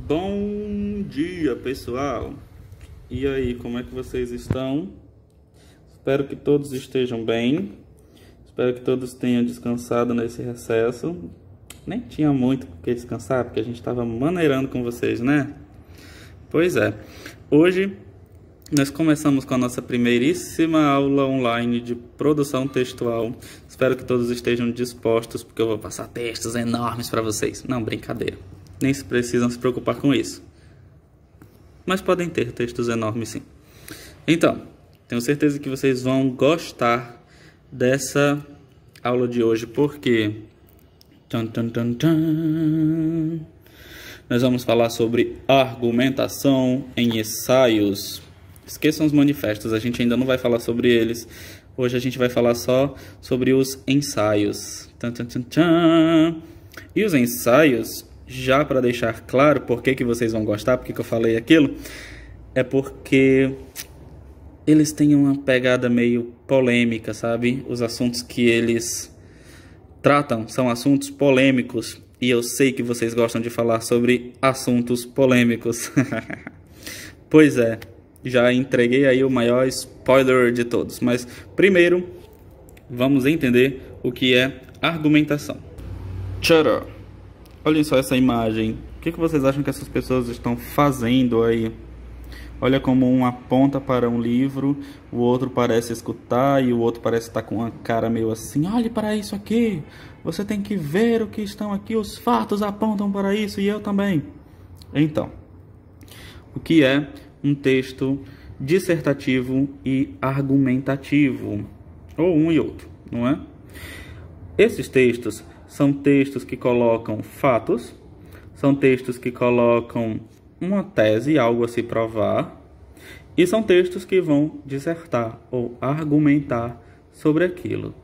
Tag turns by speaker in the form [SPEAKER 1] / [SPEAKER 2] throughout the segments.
[SPEAKER 1] Bom dia, pessoal! E aí, como é que vocês estão? Espero que todos estejam bem. Espero que todos tenham descansado nesse recesso. Nem tinha muito por que descansar, porque a gente estava maneirando com vocês, né? Pois é. Hoje nós começamos com a nossa primeiríssima aula online de produção textual. Espero que todos estejam dispostos, porque eu vou passar textos enormes para vocês. Não, brincadeira. Nem se precisam se preocupar com isso. Mas podem ter textos enormes sim. Então, tenho certeza que vocês vão gostar dessa aula de hoje, porque nós vamos falar sobre argumentação em ensaios. Esqueçam os manifestos, a gente ainda não vai falar sobre eles. Hoje a gente vai falar só sobre os ensaios. E os ensaios, já para deixar claro por que vocês vão gostar, porque que eu falei aquilo, é porque eles têm uma pegada meio polêmica, sabe? Os assuntos que eles tratam são assuntos polêmicos, e eu sei que vocês gostam de falar sobre assuntos polêmicos. Pois é, já entreguei aí o maior spoiler de todos, mas primeiro vamos entender o que é argumentação. Tcharam! Olhem só essa imagem. O que vocês acham que essas pessoas estão fazendo aí? Olha como um aponta para um livro, o outro parece escutar e o outro parece estar com uma cara meio assim. Olhe para isso aqui, você tem que ver o que estão aqui, os fatos apontam para isso e eu também. Então, o que é um texto dissertativo e argumentativo? Ou um e outro, não é? Esses textos são textos que colocam fatos, são textos que colocam uma tese, algo a se provar, e são textos que vão dissertar ou argumentar sobre aquilo.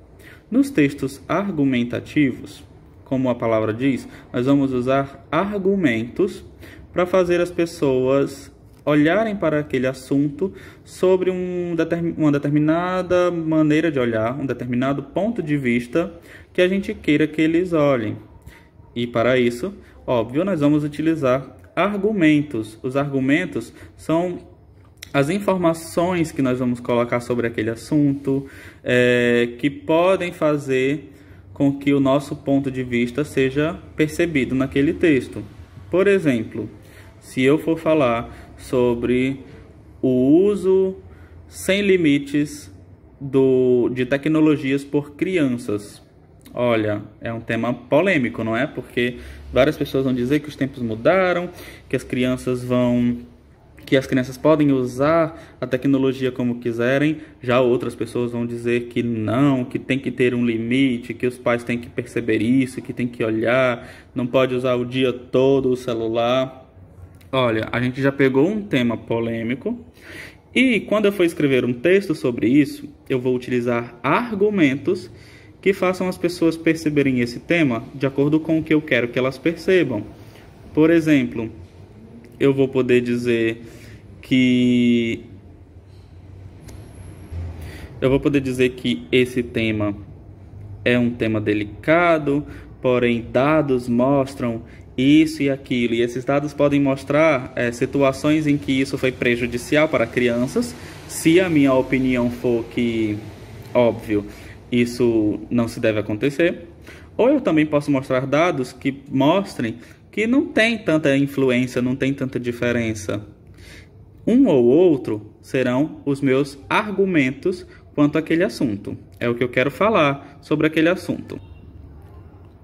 [SPEAKER 1] Nos textos argumentativos, como a palavra diz, nós vamos usar argumentos para fazer as pessoas olharem para aquele assunto sobre uma determinada maneira de olhar, um determinado ponto de vista que a gente queira que eles olhem. E para isso, óbvio, nós vamos utilizar argumentos. Os argumentos são as informações que nós vamos colocar sobre aquele assunto, que podem fazer com que o nosso ponto de vista seja percebido naquele texto. Por exemplo, se eu for falar sobre o uso sem limites de tecnologias por crianças. Olha, é um tema polêmico, não é? Porque várias pessoas vão dizer que os tempos mudaram, que as crianças podem usar a tecnologia como quiserem. Já outras pessoas vão dizer que não, que tem que ter um limite, que os pais têm que perceber isso, que tem que olhar, não pode usar o dia todo o celular. Olha, a gente já pegou um tema polêmico e quando eu for escrever um texto sobre isso, eu vou utilizar argumentos que façam as pessoas perceberem esse tema de acordo com o que eu quero que elas percebam. Por exemplo, eu vou poder dizer que esse tema é um tema delicado, porém dados mostram isso e aquilo, e esses dados podem mostrar situações em que isso foi prejudicial para crianças. Se a minha opinião for que, óbvio, isso não se deve acontecer, ou eu também posso mostrar dados que mostrem que não tem tanta influência, não tem tanta diferença. Um ou outro serão os meus argumentos quanto àquele assunto. É o que eu quero falar sobre aquele assunto.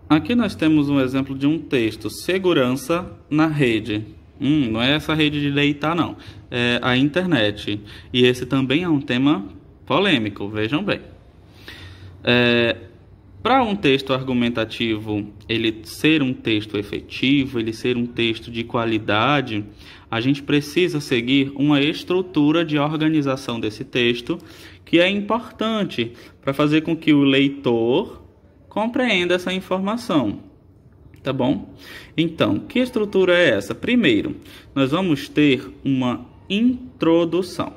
[SPEAKER 1] Aqui nós temos um exemplo de um texto, segurança na rede. Não é essa rede de deitar não, é a internet. E esse também é um tema polêmico, vejam bem. Para um texto argumentativo, ele ser um texto efetivo, ele ser um texto de qualidade, a gente precisa seguir uma estrutura de organização desse texto, que é importante para fazer com que o leitor compreenda essa informação, tá bom? Então, que estrutura é essa? Primeiro, nós vamos ter uma introdução.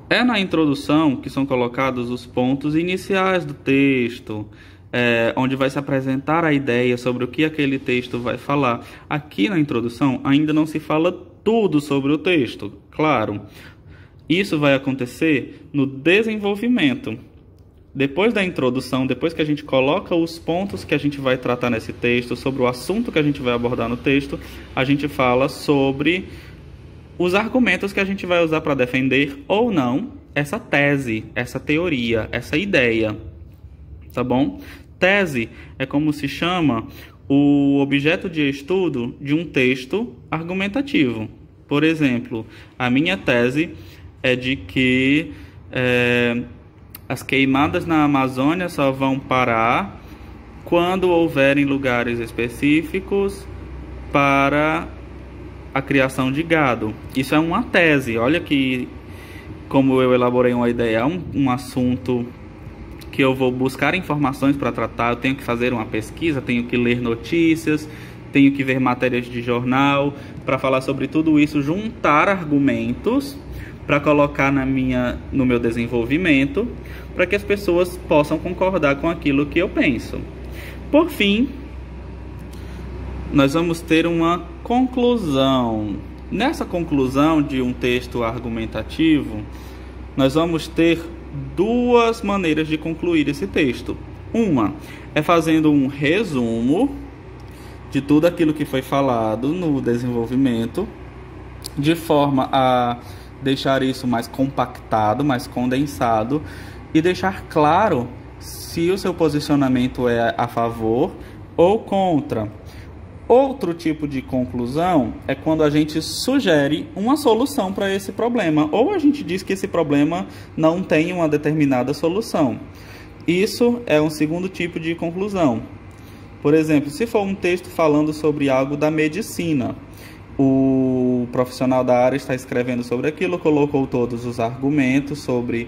[SPEAKER 1] É na introdução que são colocados os pontos iniciais do texto, onde vai se apresentar a ideia sobre o que aquele texto vai falar. Aqui na introdução ainda não se fala tudo sobre o texto, claro. Isso vai acontecer no desenvolvimento. Depois da introdução, depois que a gente coloca os pontos que a gente vai tratar nesse texto, sobre o assunto que a gente vai abordar no texto, a gente fala sobre os argumentos que a gente vai usar para defender ou não essa tese, essa teoria, essa ideia. Tá bom? Tese é como se chama o objeto de estudo de um texto argumentativo. Por exemplo, a minha tese é de que as queimadas na Amazônia só vão parar quando houverem lugares específicos para a criação de gado. Isso é uma tese. Olha que como eu elaborei uma ideia, é um assunto que eu vou buscar informações para tratar, eu tenho que fazer uma pesquisa, tenho que ler notícias, tenho que ver matérias de jornal para falar sobre tudo isso, juntar argumentos para colocar no meu desenvolvimento, para que as pessoas possam concordar com aquilo que eu penso. Por fim, nós vamos ter uma conclusão. Nessa conclusão de um texto argumentativo, nós vamos ter duas maneiras de concluir esse texto. Uma é fazendo um resumo de tudo aquilo que foi falado no desenvolvimento, de forma a deixar isso mais compactado, mais condensado e deixar claro se o seu posicionamento é a favor ou contra. Outro tipo de conclusão é quando a gente sugere uma solução para esse problema, ou a gente diz que esse problema não tem uma determinada solução. Isso é um segundo tipo de conclusão. Por exemplo, se for um texto falando sobre algo da medicina, o profissional da área está escrevendo sobre aquilo, colocou todos os argumentos sobre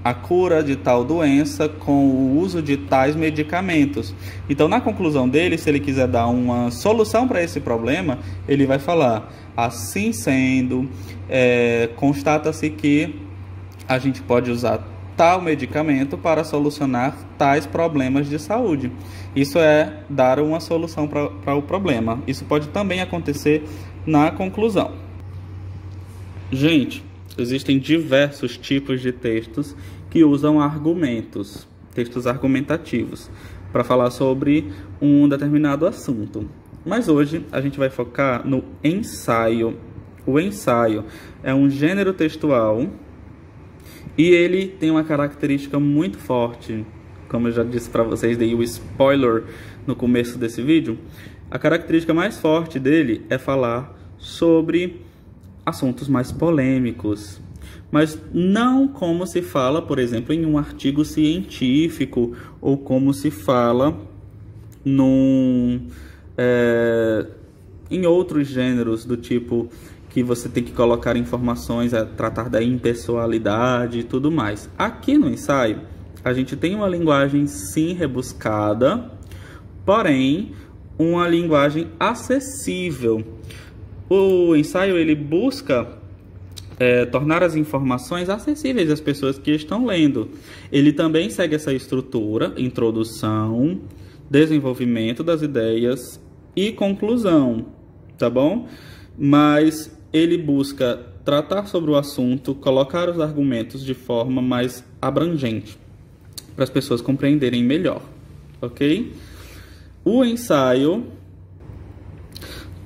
[SPEAKER 1] a cura de tal doença com o uso de tais medicamentos. Então, na conclusão dele, se ele quiser dar uma solução para esse problema, ele vai falar: assim sendo, constata-se que a gente pode usar tal medicamento para solucionar tais problemas de saúde. Isso é dar uma solução para o problema. Isso pode também acontecer na conclusão. Gente, existem diversos tipos de textos que usam argumentos, textos argumentativos, para falar sobre um determinado assunto. Mas hoje a gente vai focar no ensaio. O ensaio é um gênero textual e ele tem uma característica muito forte. Como eu já disse para vocês, dei o spoiler no começo desse vídeo. A característica mais forte dele é falar sobre assuntos mais polêmicos, mas não como se fala, por exemplo, em um artigo científico ou como se fala em outros gêneros do tipo que você tem que colocar informações, tratar da impessoalidade e tudo mais. Aqui no ensaio, a gente tem uma linguagem sim rebuscada, porém uma linguagem acessível. O ensaio ele busca tornar as informações acessíveis às pessoas que estão lendo. Ele também segue essa estrutura: introdução, desenvolvimento das ideias e conclusão, tá bom? Mas ele busca tratar sobre o assunto, colocar os argumentos de forma mais abrangente, para as pessoas compreenderem melhor, ok? O ensaio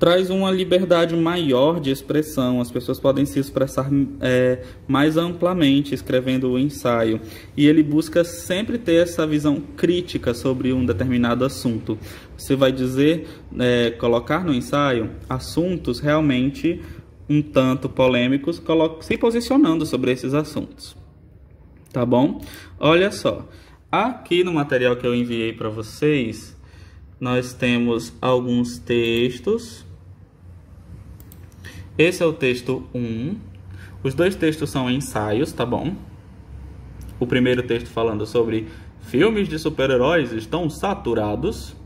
[SPEAKER 1] traz uma liberdade maior de expressão, as pessoas podem se expressar mais amplamente escrevendo o ensaio, e ele busca sempre ter essa visão crítica sobre um determinado assunto. Você vai dizer, colocar no ensaio assuntos realmente um tanto polêmicos, se posicionando sobre esses assuntos, tá bom? Olha só, aqui no material que eu enviei para vocês, nós temos alguns textos. Esse é o texto 1. Os dois textos são ensaios, tá bom? O primeiro texto falando sobre filmes de super-heróis estão saturados.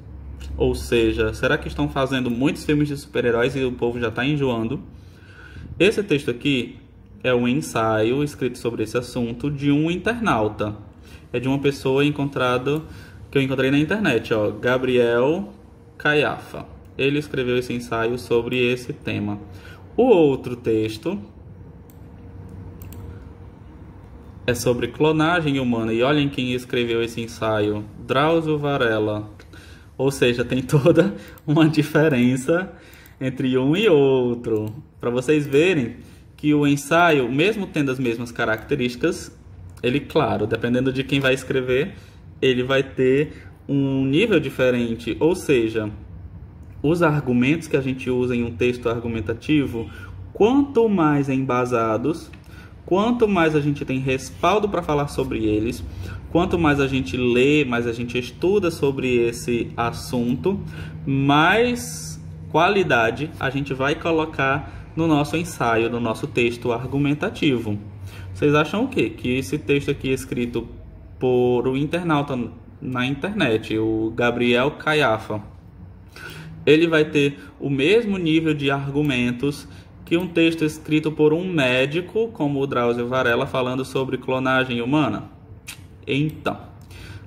[SPEAKER 1] Ou seja, será que estão fazendo muitos filmes de super-heróis e o povo já está enjoando? Esse texto aqui é um ensaio escrito sobre esse assunto de um internauta. é de uma pessoa que eu encontrei na internet, ó, Gabriel Caiafa. Ele escreveu esse ensaio sobre esse tema. O outro texto é sobre clonagem humana. E olhem quem escreveu esse ensaio, Drauzio Varela. Ou seja, tem toda uma diferença entre um e outro. Para vocês verem que o ensaio, mesmo tendo as mesmas características, ele, claro, dependendo de quem vai escrever, ele vai ter um nível diferente. Ou seja, os argumentos que a gente usa em um texto argumentativo, quanto mais embasados, quanto mais a gente tem respaldo para falar sobre eles, quanto mais a gente lê, mais a gente estuda sobre esse assunto, mais qualidade a gente vai colocar no nosso ensaio, no nosso texto argumentativo. Vocês acham o quê? Que esse texto aqui escrito por um internauta na internet, o Gabriel Caiafa, ele vai ter o mesmo nível de argumentos que um texto escrito por um médico, como o Drauzio Varela, falando sobre clonagem humana? Então,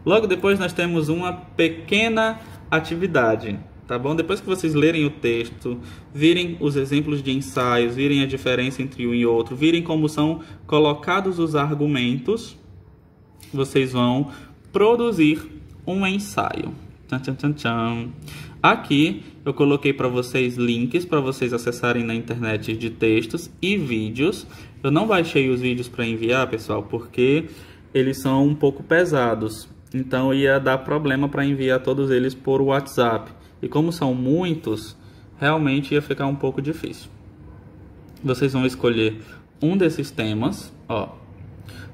[SPEAKER 1] logo depois nós temos uma pequena atividade, tá bom? Depois que vocês lerem o texto, virem os exemplos de ensaios, virem a diferença entre um e outro, virem como são colocados os argumentos, vocês vão produzir um ensaio. Tchan, tchan, tchan, tchan. Aqui eu coloquei para vocês links para vocês acessarem na internet de textos e vídeos. Eu não baixei os vídeos para enviar, pessoal, porque eles são um pouco pesados. Então ia dar problema para enviar todos eles por WhatsApp. E como são muitos, realmente ia ficar um pouco difícil. Vocês vão escolher um desses temas, ó.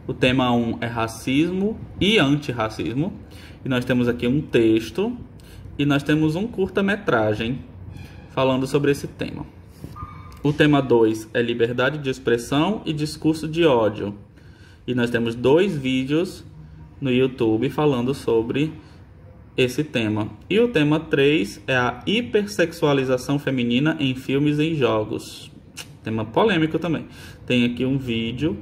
[SPEAKER 1] O tema 1 é racismo e antirracismo. E nós temos aqui um texto e nós temos um curta-metragem falando sobre esse tema. O tema 2 é liberdade de expressão e discurso de ódio. E nós temos 2 vídeos no YouTube falando sobre esse tema. E o tema 3 é a hipersexualização feminina em filmes e jogos. Tema polêmico também. Tem aqui um vídeo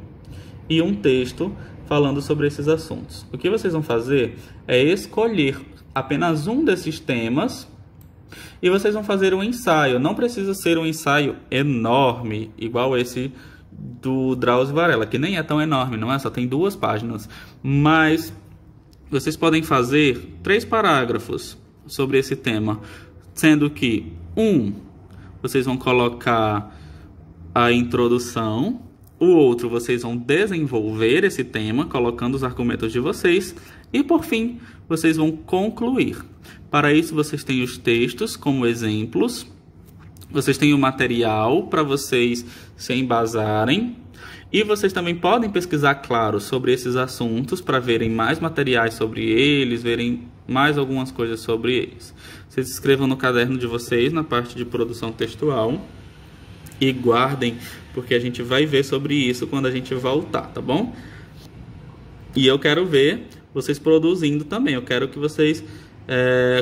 [SPEAKER 1] e um texto falando sobre esses assuntos. O que vocês vão fazer é escolher apenas um desses temas e vocês vão fazer um ensaio. Não precisa ser um ensaio enorme, igual esse do Drauzio Varela, que nem é tão enorme, não é? Só tem 2 páginas. Mas vocês podem fazer 3 parágrafos sobre esse tema, sendo que vocês vão colocar a introdução. O outro, vocês vão desenvolver esse tema, colocando os argumentos de vocês. E, por fim, vocês vão concluir. Para isso, vocês têm os textos como exemplos. Vocês têm o material para vocês se embasarem. E vocês também podem pesquisar, claro, sobre esses assuntos para verem mais materiais sobre eles, verem mais algumas coisas sobre eles. Vocês escrevam no caderno de vocês, na parte de produção textual. E guardem, porque a gente vai ver sobre isso quando a gente voltar, tá bom? E eu quero ver vocês produzindo também. Eu quero que vocês,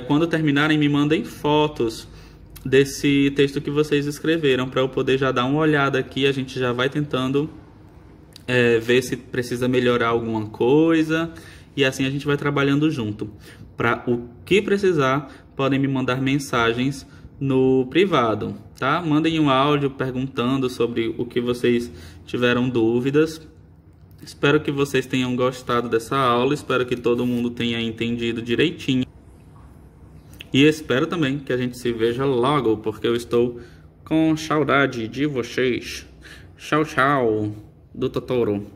[SPEAKER 1] quando terminarem, me mandem fotos desse texto que vocês escreveram, para eu poder já dar uma olhada aqui. A gente já vai tentando ver se precisa melhorar alguma coisa. E assim a gente vai trabalhando junto. Para o que precisar, podem me mandar mensagens no privado, tá? Mandem um áudio perguntando sobre o que vocês tiveram dúvidas. Espero que vocês tenham gostado dessa aula, espero que todo mundo tenha entendido direitinho. E espero também que a gente se veja logo, porque eu estou com saudade de vocês. Tchau, tchau, do Totoro.